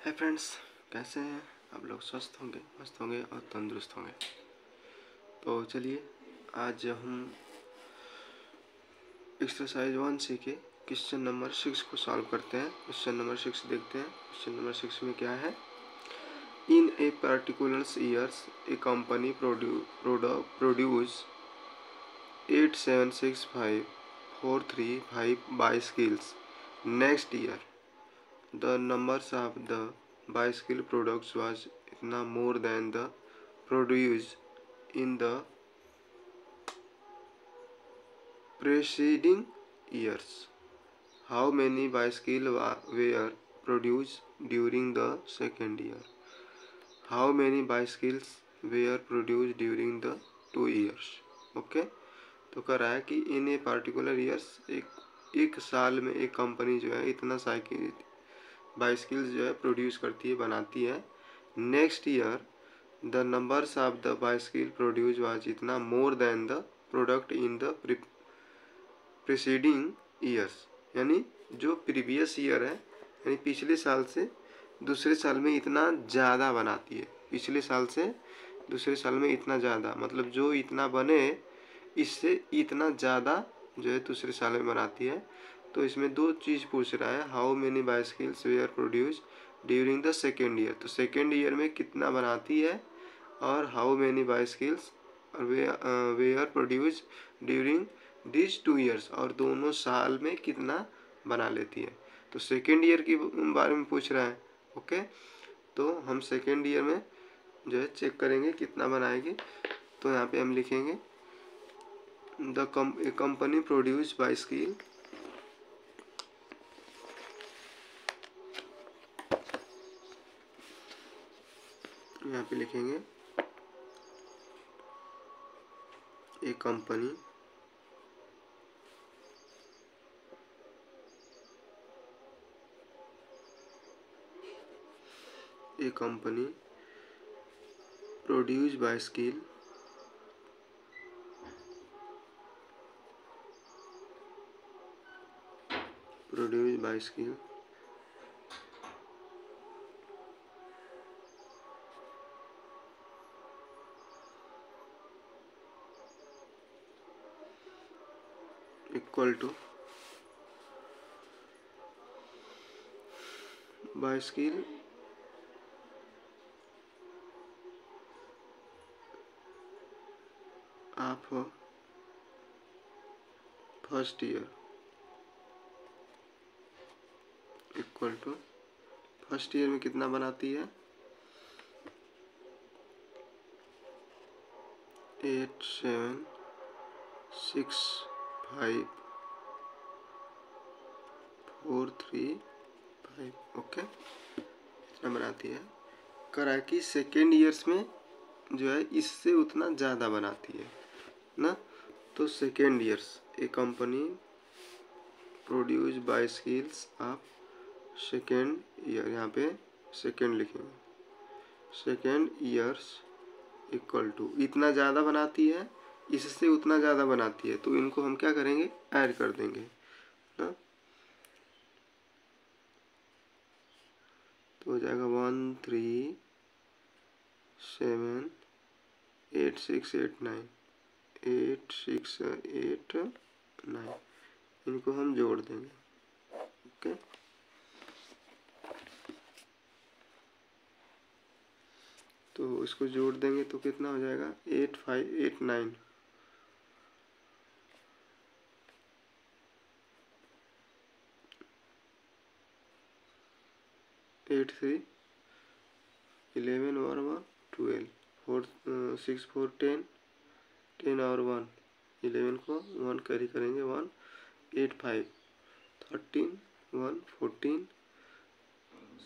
Hi friends, कैसे हैं आप लोग? स्वस्थ होंगे, मस्त होंगे और तंदुरुस्त होंगे। तो चलिए आज हम एक्सरसाइज 1 से के क्वेश्चन नंबर 6 को सॉल्व करते हैं। क्वेश्चन नंबर 6 देखते हैं। क्वेश्चन नंबर 6 में क्या है? In a particular years a company produce 8765435 bicycles. Next year the numbers of the bicycle products was इतना more than the produced in the preceding years. How many bicycles were produced during the second year? How many bicycles were produced during the 2 years? Okay, तो कह रहा है कि इन a particular years एक साल में एक कंपनी जो है इतना बाइसिकल्स जो है प्रोड्यूस करती है, बनाती है। Next year the numbers of the bicycle produce was इतना more than the product in the preceding years, यानी जो प्रीवियस ईयर है, यानी पिछले साल से दूसरे साल में इतना ज़्यादा बनाती है। पिछले साल से दूसरे साल में इतना ज़्यादा, मतलब जो इतना बने इससे इतना ज़्यादा जो है दूसरे साल में बनाती है। तो इसमें दो चीज़ पूछ रहा है, how many bicycles were produce during the second year. तो सेकेंड ईयर में कितना बनाती है, और how many bicycles were produce during this 2 years, और दोनों साल में कितना बना लेती है। तो सेकेंड ईयर के बारे में पूछ रहा है। ओके, तो हम सेकेंड ईयर में जो है चेक करेंगे कितना बनाएगी। तो यहाँ पे हम लिखेंगे द कंपनी प्रोड्यूस बाइसिकल यहाँ पे लिखेंगे a company produce bicycle equal to bicycle of first year equal to first year में कितना बनाती है 8765435। ओके, इतना बनाती है। करा कि सेकेंड ईयर्स में जो है इससे उतना ज़्यादा बनाती है ना। तो second years a company produce bicycles of second year, यहाँ पे सेकेंड लिखेंगे, सेकेंड ईयर्स इक्वल टू इतना ज़्यादा बनाती है, इससे उतना ज़्यादा बनाती है। तो इनको हम क्या करेंगे, ऐड कर देंगे ना। तो हो जाएगा 1378689 इनको हम जोड़ देंगे। ओके, तो इसको जोड़ देंगे तो कितना हो जाएगा 8589 83 11 और 1 12 4 6 4 10 10 और 1 11 को 1 कैरी करेंगे 1 8 5 13 1 14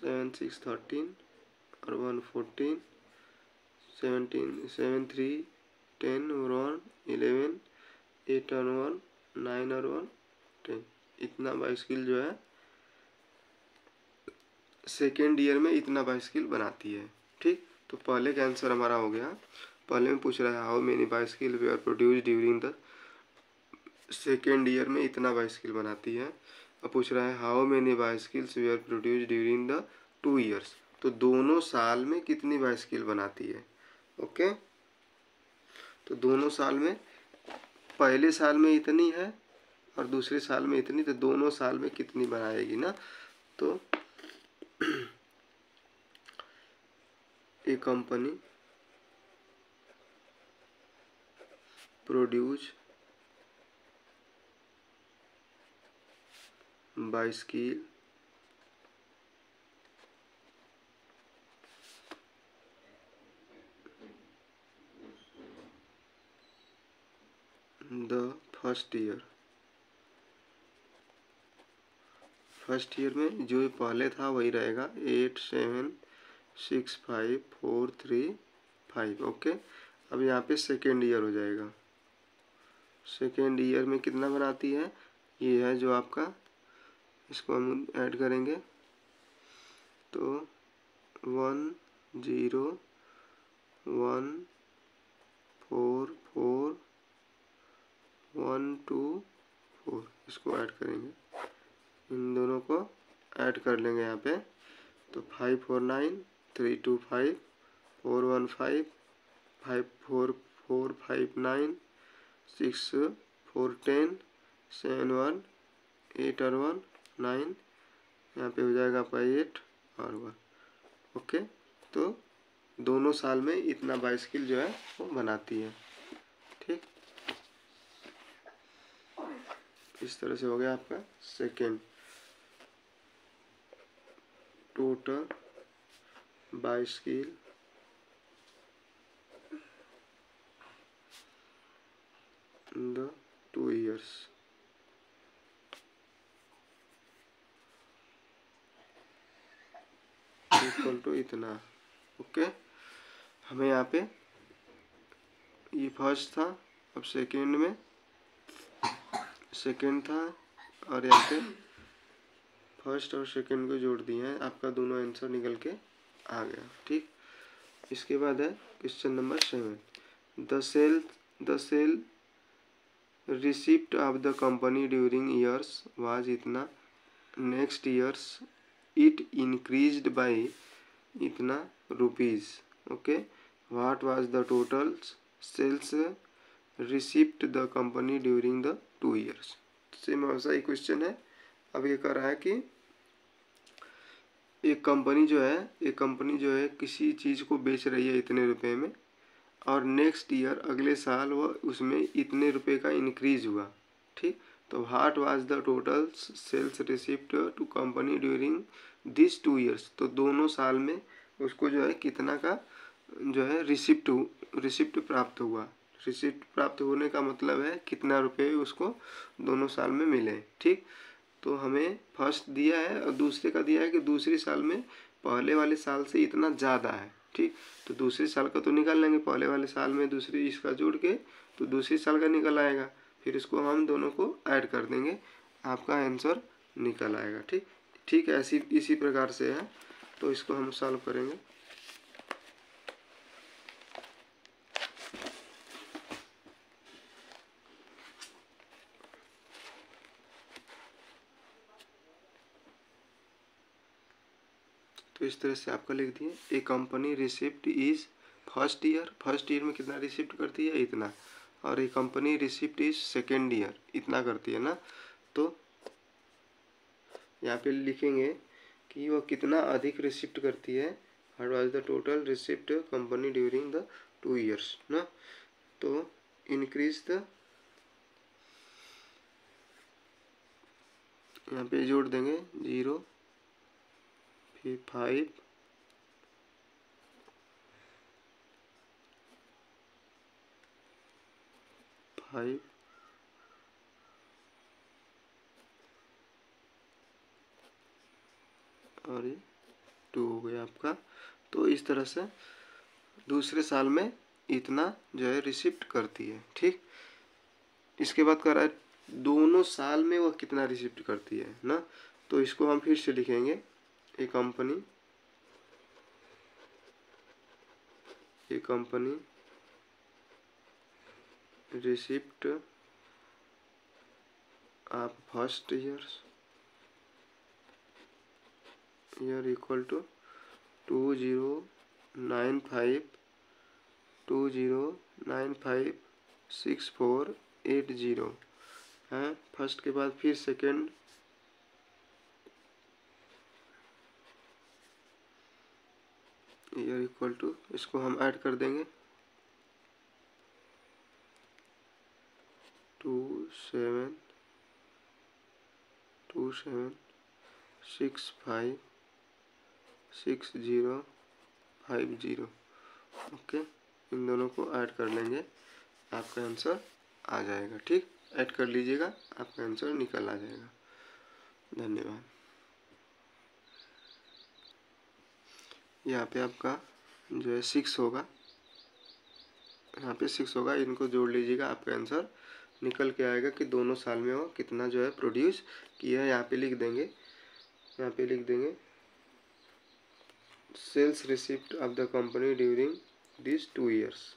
7 6 13 और 1 14 17 7 3 10 और 1 11 8 और 1 9 और 1 10। इतना बाइसिकल जो है सेकेंड ईयर में इतना बाइसिकल बनाती है। ठीक, तो पहले का आंसर हमारा हो गया। पहले में पूछ रहा है how many bicycle were produce during the second year में इतना बाइसिकल बनाती है। अब पूछ रहा है how many bicycles were produce during the 2 years. तो दोनों साल में कितनी बाइसिकल बनाती है। ओके, तो दोनों साल में, पहले साल में इतनी है और दूसरे साल में इतनी, तो दोनों साल में कितनी बनाएगी ना। तो a company produce bicycle the first year. First year में जो पहले था वही रहेगा, 8 7 6 5 4 3 5। ओके, अब यहाँ पे सेकेंड ईयर हो जाएगा। सेकेंड ईयर में कितना बनाती है, ये है जो आपका, इसको हम ऐड करेंगे तो 1 0 1 4 4 1 2 4, इसको ऐड करेंगे, इन दोनों को ऐड कर लेंगे यहाँ पे। तो 5 4 9 3 2 5 4 1 5 5 4 4 5 9 6 4 10 7 1 8 और 1 9, यहाँ पे हो जाएगा आपका 8 और 1। ओके, तो दोनों साल में इतना बाइसिकल जो है वो बनाती है। ठीक, इस तरह से हो गया आपका second. Total bicycle in the 2 years equal to इतना। ओके, हमें यहाँ पे ये फर्स्ट था, अब सेकेंड में सेकेंड था और यहाँ पे फर्स्ट और सेकेंड को जोड़ दिए हैं, आपका दोनों आंसर निकल के आ गया। ठीक, इसके बाद है question number 7। The sale receipt of the company during years was इतना, next years it increased by इतना rupees. Okay, what was the total sales receipt the company during the 2 years। Same वैसा ही क्वेश्चन है। अब ये कह रहा है कि एक कंपनी जो है किसी चीज़ को बेच रही है इतने रुपए में, और नेक्स्ट ईयर अगले साल वो उसमें इतने रुपए का इंक्रीज हुआ। ठीक, तो what was the total sales receipt to company during this 2 years। तो दोनों साल में उसको जो है कितना का जो है रिसिप्ट प्राप्त हुआ। रिसिप्ट प्राप्त होने का मतलब है कितना रुपए उसको दोनों साल में मिले। ठीक, तो हमें फर्स्ट दिया है और दूसरे का दिया है कि दूसरे साल में पहले वाले साल से इतना ज़्यादा है। ठीक, तो दूसरे साल का तो निकाल लेंगे, पहले वाले साल में दूसरे इसका जोड़ के तो दूसरे साल का निकल आएगा, फिर इसको हम दोनों को ऐड कर देंगे, आपका आंसर निकल आएगा। ठीक, ठीक है, इसी प्रकार से है, तो इसको हम सॉल्व करेंगे। तो इस तरह से आपका लिख दिए, a company receipt is first year में कितना रिसिप्ट करती है, इतना, और a company receipt is second year, इतना करती है ना। तो यहाँ पे लिखेंगे कि वो कितना अधिक रिसिप्ट करती है, what was the total receipt company during the 2 years ना। तो इंक्रीज द, यहाँ पे जोड़ देंगे 0 फिर 5 5 और ये 2 हो गया आपका। तो इस तरह से दूसरे साल में इतना जो है रिसिप्ट करती है। ठीक, इसके बाद कर रहा है दोनों साल में वह कितना रिसिप्ट करती है ना। तो इसको हम फिर से लिखेंगे, a company receipt of first year equal to 20956480 है। फर्स्ट के बाद फिर सेकेंड ईयर इक्वल टू, इसको हम ऐड कर देंगे 2727656050। ओके, इन दोनों को ऐड कर लेंगे, आपका आंसर आ जाएगा। ठीक, ऐड कर लीजिएगा, आपका आंसर निकल आ जाएगा। धन्यवाद। यहाँ पे आपका जो है 6 होगा, यहाँ पे 6 होगा, इनको जोड़ लीजिएगा, आपका आंसर निकल के आएगा कि दोनों साल में वो कितना जो है प्रोड्यूस किया है। यहाँ पे लिख देंगे, यहाँ पे लिख देंगे sales receipt of the company during this 2 years।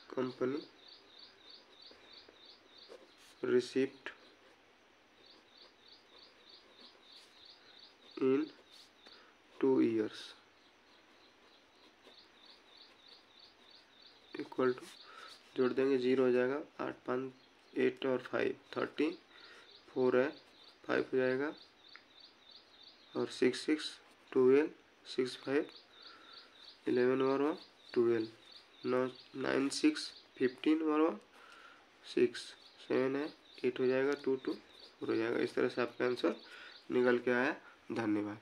Company receipt in 2 years equal to, जोड़ देंगे 0 हो जाएगा, 8 5 8 और 5 13, 4 है 5 हो जाएगा, और 6 6 12, 6 5 11 और 12, 9 6 15 और 6 7 है 8 हो जाएगा, 2 2 4 हो जाएगा। इस तरह से आपका आंसर निकल के आया। धन्यवाद।